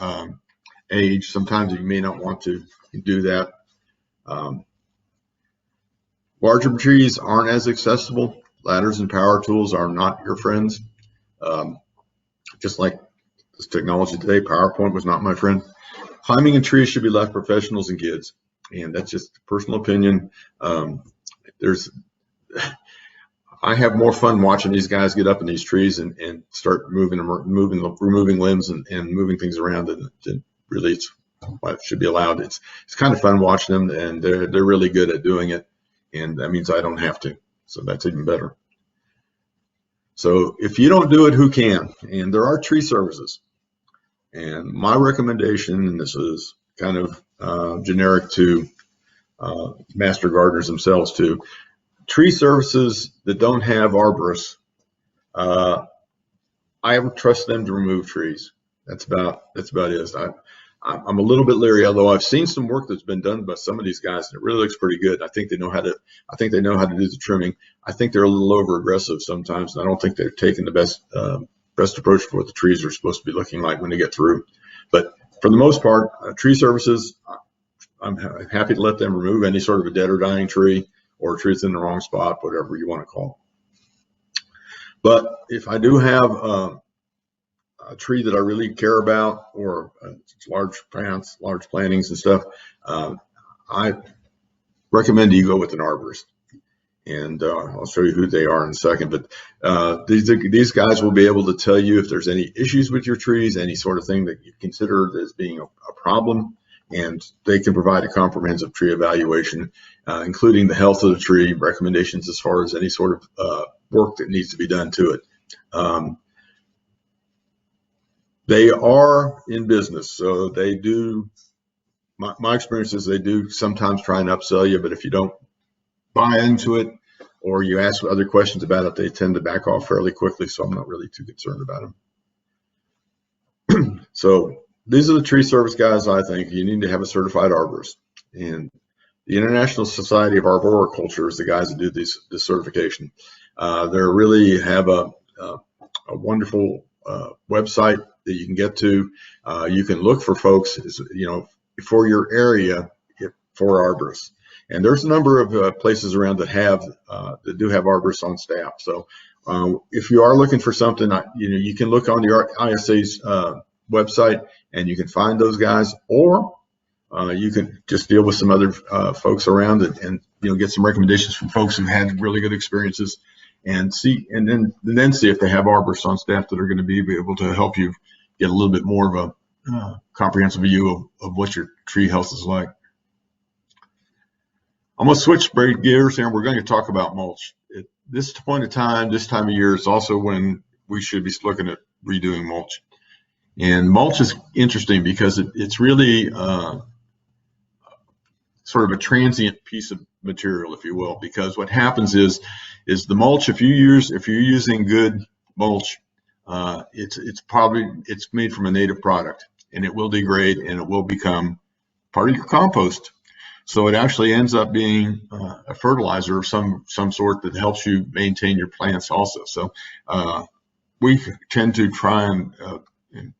age, sometimes you may not want to do that. Larger trees aren't as accessible. Ladders and power tools are not your friends. Just like this technology today, PowerPoint was not my friend. Climbing in trees should be left professionals and kids, and that's just personal opinion. I have more fun watching these guys get up in these trees and start removing limbs and moving things around than really it's what should be allowed. It's kind of fun watching them, and they're really good at doing it, and that means I don't have to, so that's even better. So if you don't do it, who can? And there are tree services, and my recommendation, and this is kind of generic to master gardeners themselves too. Tree services that don't have arborists, I would trust them to remove trees. That's about it. I'm a little bit leery, although I've seen some work that's been done by some of these guys, and it really looks pretty good. I think they know how to do the trimming. I think they're a little over aggressive sometimes, and I don't think they're taking the best approach for what the trees are supposed to be looking like when they get through. But for the most part, tree services, I'm happy to let them remove any sort of a dead or dying tree, or a tree that's in the wrong spot, whatever you want to call it. But if I do have a tree that I really care about, or large plantings and stuff, I recommend you go with an arborist. And I'll show you who they are in a second. But these guys will be able to tell you if there's any issues with your trees, any sort of thing that you consider as being a problem. And they can provide a comprehensive tree evaluation, including the health of the tree, recommendations as far as any sort of work that needs to be done to it. They are in business, so they do, my experience is they do sometimes try and upsell you, but if you don't buy into it, or you ask other questions about it, they tend to back off fairly quickly, so I'm not really too concerned about them. So these are the tree service guys. I think you need to have a certified arborist, and the International Society of Arboriculture is the guys that do this certification. They really have a wonderful website that you can get to. You can look for folks, for your area for arborists. And there's a number of places around that do have arborists on staff. So if you are looking for something, you can look on the ISA's website and you can find those guys, or you can just deal with some other folks around it and get some recommendations from folks who had really good experiences, and then see if they have arborists on staff that are going to be able to help you get a little bit more of a comprehensive view of what your tree health is like. I'm going to switch gears here, and we're going to talk about mulch. At this point in time, this time of year, is also when we should be looking at redoing mulch. And mulch is interesting because it's really sort of a transient piece of material, if you will, because what happens is the mulch, if you're using good mulch, it's made from a native product, and it will degrade and it will become part of your compost. So it actually ends up being a fertilizer of some sort that helps you maintain your plants also. So we tend to try and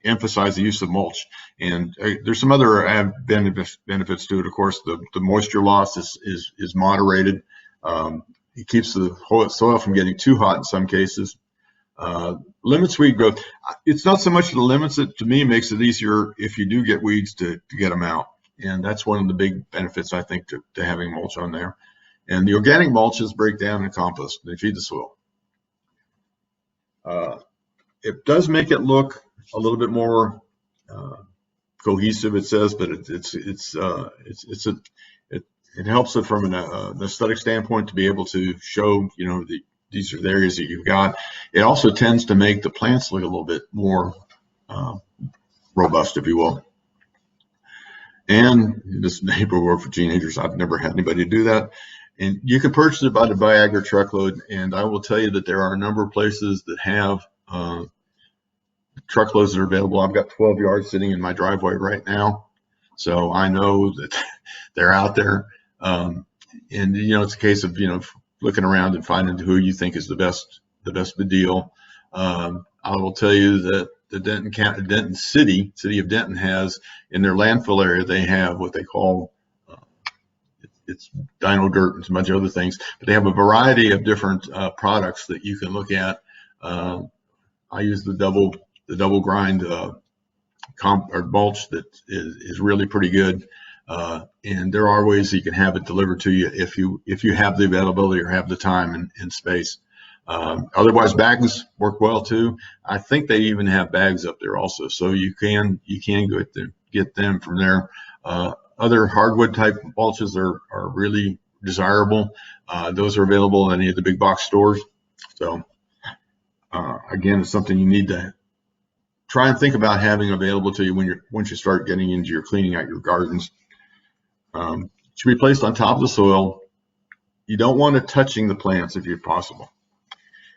emphasize the use of mulch, and there's some other benefits to it. Of course, the moisture loss is moderated. It keeps the soil from getting too hot in some cases. Limits weed growth. It's not so much the limits it, to me, makes it easier if you do get weeds to get them out. And that's one of the big benefits, I think, to having mulch on there. And the organic mulches break down in compost. They feed the soil. It does make it look a little bit more cohesive, it says, but it helps it from an aesthetic standpoint to be able to show, these are the areas that you've got. It also tends to make the plants look a little bit more robust, if you will. And this paperwork for teenagers, I've never had anybody do that. And you can purchase it by the Viagra truckload. And I will tell you that there are a number of places that have truckloads that are available. I've got 12 yards sitting in my driveway right now, so I know that they're out there. And it's a case of looking around and finding who you think is the best deal. I will tell you that the city of Denton has, in their landfill area, they have what they call it's dino dirt and some bunch of other things, but they have a variety of different products that you can look at. I use the double grind mulch that is really pretty good, and there are ways that you can have it delivered to you if you have the availability or have the time and space. Otherwise, bags work well too. I think they even have bags up there also, so you can get them from there. Other hardwood type mulches are really desirable. Those are available in any of the big box stores. So again, it's something you need to try and think about having available to you once you start getting into your cleaning out your gardens. It should be placed on top of the soil. You don't want it touching the plants if possible.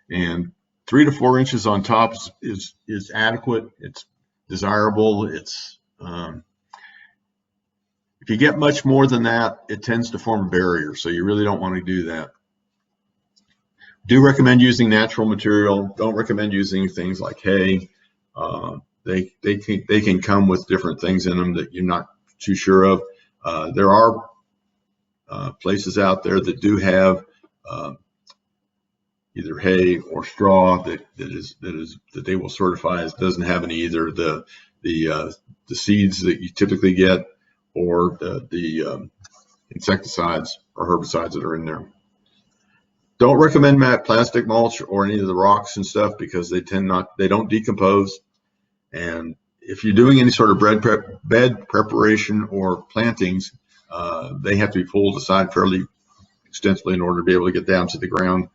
And 3 to 4 inches on top is adequate. It's desirable. It's if you get much more than that, it tends to form a barrier. So you really don't want to do that. Do recommend using natural material. Don't recommend using things like hay. They can come with different things in them that you're not too sure of. There are places out there that do have either hay or straw that they will certify as doesn't have any either the seeds that you typically get or the insecticides or herbicides that are in there. Don't recommend matte plastic mulch or any of the rocks and stuff because they don't decompose. And if you're doing any sort of bed preparation or plantings, they have to be pulled aside fairly extensively in order to be able to get down to the ground.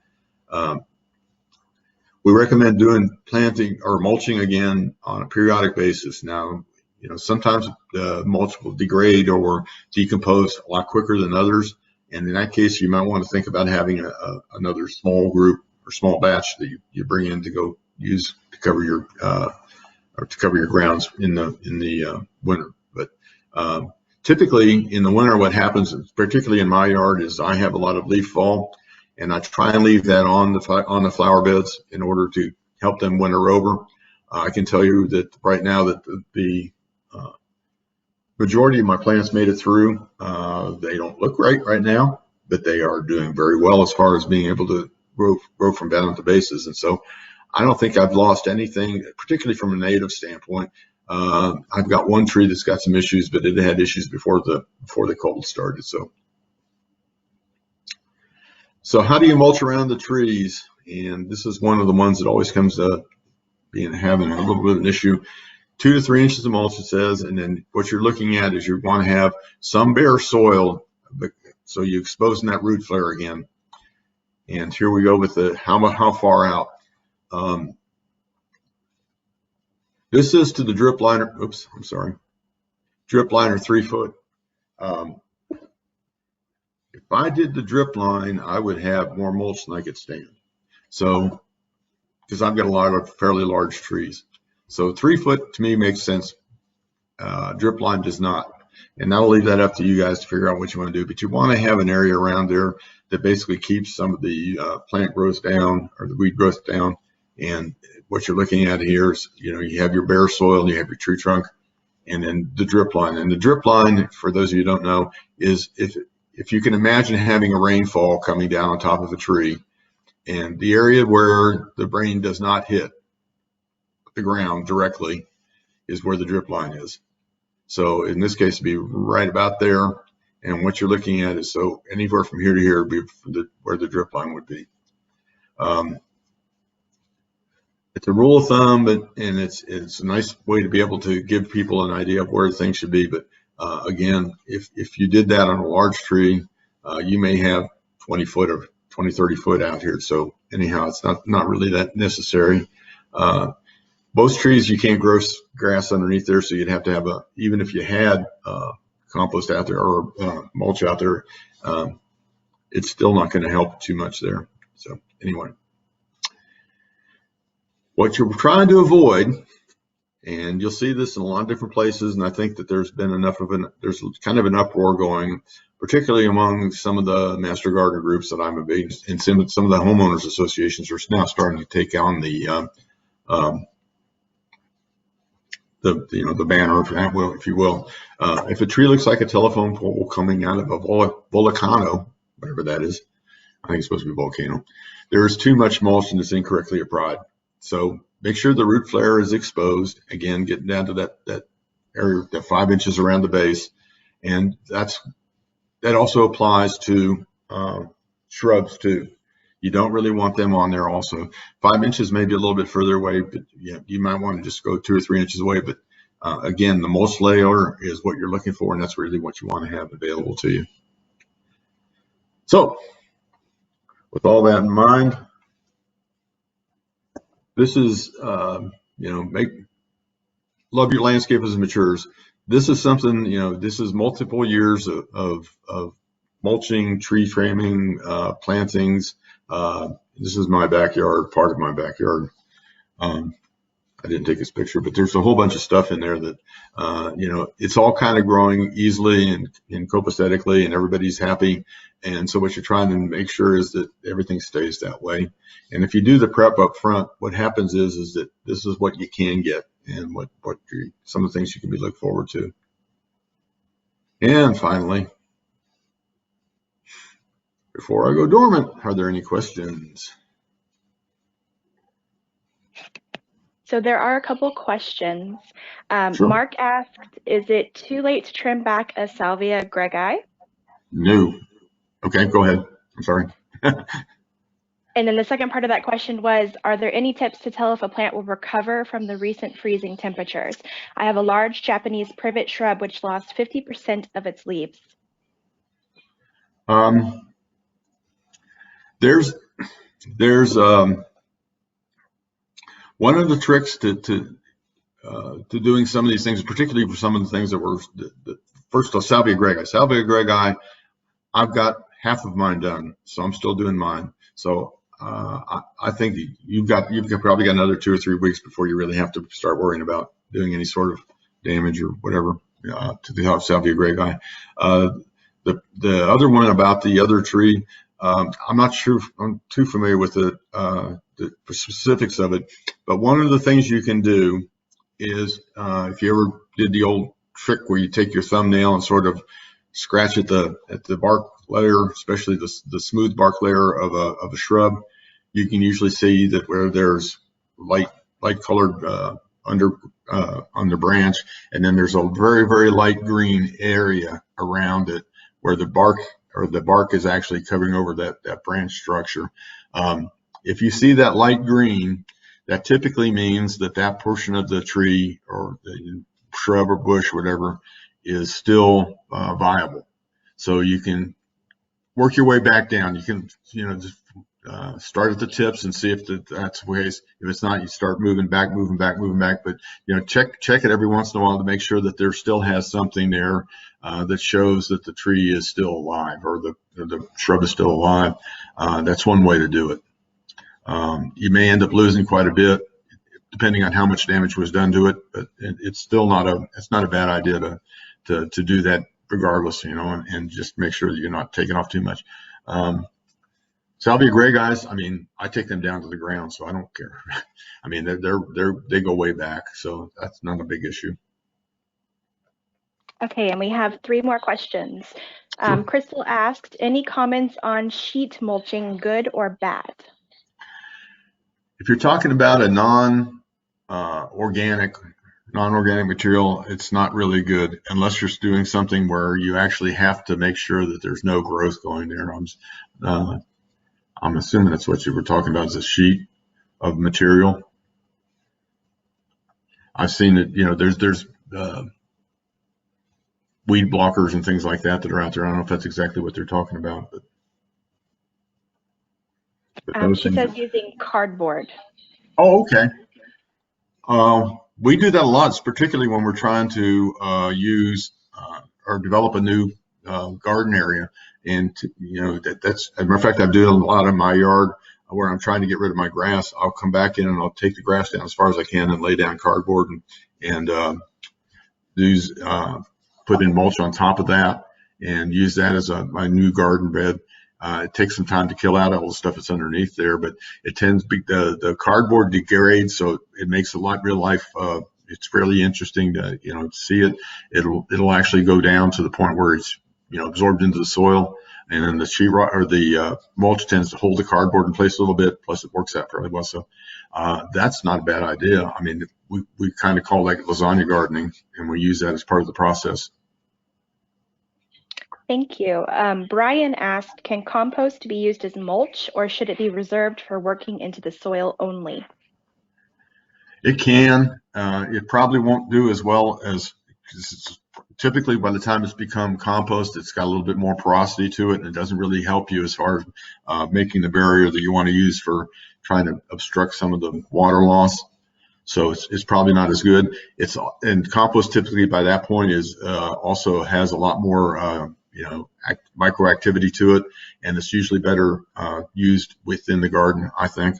We recommend doing planting or mulching again on a periodic basis. Now, sometimes the mulch will degrade or decompose a lot quicker than others. And in that case, you might want to think about having another small group or small batch that you bring in to go use to cover your grounds in the winter. But typically in the winter, what happens, particularly in my yard, is I have a lot of leaf fall, and I try and leave that on the flower beds in order to help them winter over. I can tell you that right now that the majority of my plants made it through. They don't look right now, but they are doing very well as far as being able to grow from down at the bases. And so I don't think I've lost anything, particularly from a native standpoint. I've got one tree that's got some issues, but it had issues before the cold started. So how do you mulch around the trees? And this is one of the ones that always comes up having a little bit of an issue. 2 to 3 inches of mulch, it says, and then what you're looking at is you want to have some bare soil, so you're exposing that root flare again. And here we go with the how far out. This is to the drip liner. Oops, I'm sorry. Drip liner 3 foot. If I did the drip line, I would have more mulch than I could stand. So, because I've got a lot of fairly large trees. So 3 foot to me makes sense. Drip line does not. And I'll leave that up to you guys to figure out what you want to do. But you want to have an area around there that basically keeps some of the plant growth down, or the weed growth down. And what you're looking at here is, you have your bare soil, you have your tree trunk, and then the drip line. And the drip line, for those of you who don't know, is if you can imagine having a rainfall coming down on top of a tree, and the area where the rain does not hit the ground directly is where the drip line is. So in this case, it'd be right about there. And what you're looking at is, so anywhere from here to here would be where the drip line would be. It's a rule of thumb, and it's a nice way to be able to give people an idea of where things should be. But again, if you did that on a large tree, you may have 20 foot or 20, 30 foot out here. So anyhow, it's not really that necessary. Most trees you can't grow grass underneath there, so you'd have to have even if you had compost out there or mulch out there, it's still not going to help too much there. So anyway, what you're trying to avoid, and you'll see this in a lot of different places, and I think that there's been there's kind of an uproar going, particularly among some of the master gardener groups that I'm engaged in. Some of the homeowners associations are now starting to take on the banner, if you will. If a tree looks like a telephone pole coming out of a volcano, whatever that is, I think it's supposed to be volcano, there is too much mulch and it's incorrectly applied. So make sure the root flare is exposed. Again, getting down to that area, that 5 inches around the base, and that also applies to shrubs too. You don't really want them on there also. 5 inches may be a little bit further away, but yeah, you might want to just go 2 or 3 inches away. But again, the mulch layer is what you're looking for, and that's really what you want to have available to you. So with all that in mind, this is, love your landscape as it matures. This is something, this is multiple years of mulching, tree framing, plantings. This is my backyard, part of my backyard. I didn't take this picture, but there's a whole bunch of stuff in there that, it's all kind of growing easily and copacetically, and everybody's happy. And so what you're trying to make sure is that everything stays that way. And if you do the prep up front, what happens is that this is what you can get, and some of the things you can look forward to. And finally, before I go dormant, are there any questions? So there are a couple questions. Sure. Mark asked, is it too late to trim back a Salvia greggii? No. Okay, go ahead. I'm sorry. And then the second part of that question was, are there any tips to tell if a plant will recover from the recent freezing temperatures? I have a large Japanese privet shrub which lost 50% of its leaves. There's one of the tricks to doing some of these things, particularly for some of the things that were first of Salvia greggii. Salvia greggii, I've got half of mine done, so I'm still doing mine. So I think you've probably got another 2 or 3 weeks before you really have to start worrying about doing any sort of damage or whatever to the salvia greyi. The other one about the other tree, I'm not sure I'm too familiar with the specifics of it, but one of the things you can do is if you ever did the old trick where you take your thumbnail and sort of scratch at the bark layer, especially the smooth bark layer of a shrub, you can usually see that where there's light colored under on the branch, and then there's a very, very light green area around it where the bark is actually covering over that branch structure. If you see that light green, that typically means that portion of the tree or the shrub or bush, whatever, is still viable. So you can work your way back down. You can, just start at the tips and see if that's the case. If it's not, you start moving back. But check it every once in a while to make sure that there still has something there that shows that the tree is still alive or the shrub is still alive. That's one way to do it. You may end up losing quite a bit depending on how much damage was done to it, but it's still not a bad idea to do that regardless, and just make sure that you're not taking off too much. Salvia greyi guys, I take them down to the ground, so I don't care. They go way back, so that's not a big issue. Okay, and we have 3 more questions. Sure. Crystal asked, any comments on sheet mulching, good or bad? If you're talking about a non-organic material, it's not really good unless you're doing something where you actually have to make sure that there's no growth going there. I'm assuming that's what you were talking about, is a sheet of material. I've seen it, there's weed blockers and things like that are out there. I don't know if that's exactly what they're talking about, but she says using cardboard. Oh, okay. We do that a lot, particularly when we're trying to use or develop a new garden area. And that's, as a matter of fact, I do a lot in my yard where I'm trying to get rid of my grass. I'll come back in and I'll take the grass down as far as I can and lay down cardboard and put in mulch on top of that and use that as my new garden bed. It takes some time to kill out all the stuff that's underneath there, but it tends to be the cardboard degrades, so it makes real life. It's fairly interesting to see it. It'll actually go down to the point where it's absorbed into the soil, and then the sheetrock or the mulch tends to hold the cardboard in place a little bit. Plus, it works out fairly well. So that's not a bad idea. We kind of call that lasagna gardening, and we use that as part of the process. Thank you. Brian asked, can compost be used as mulch, or should it be reserved for working into the soil only? It can. It probably won't do as well as, typically by the time it's become compost, it's got a little bit more porosity to it, and it doesn't really help you as far as making the barrier that you want to use for trying to obstruct some of the water loss. So it's probably not as good. And compost typically by that point is also has a lot more microactivity to it, and it's usually better used within the garden, I think.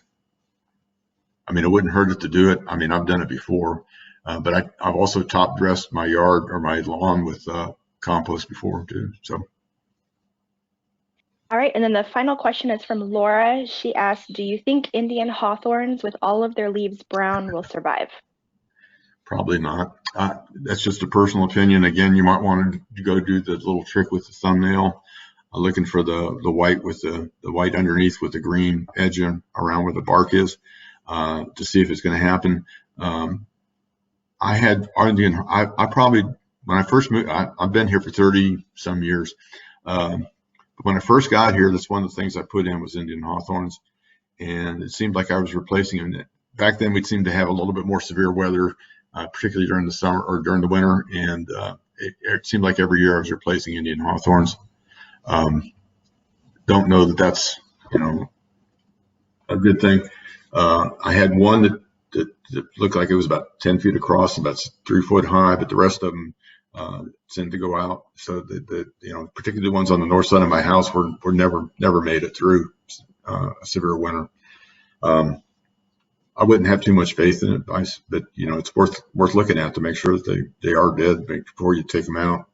It wouldn't hurt it to do it. I've done it before, but I've also top dressed my yard or my lawn with compost before too. So. All right, and then the final question is from Laura. She asked, do you think Indian hawthorns with all of their leaves brown will survive? Probably not. That's just a personal opinion. Again, you might want to go do the little trick with the thumbnail, looking for the white with the white underneath with the green edge around where the bark is, to see if it's going to happen. I had Indian. I probably, when I first moved, I've been here for 30 some years. When I first got here, that's one of the things I put in was Indian hawthorns, and it seemed like I was replacing them. Back then, we'd seem to have a little bit more severe weather, particularly during the summer or during the winter, and it seemed like every year I was replacing Indian hawthorns. Don't know that that's a good thing. I had one that looked like it was about 10 feet across, about 3 foot high, but the rest of them tend to go out. So particularly the ones on the north side of my house were never made it through a severe winter. I wouldn't have too much faith in it, but it's worth looking at to make sure that they are dead before you take them out.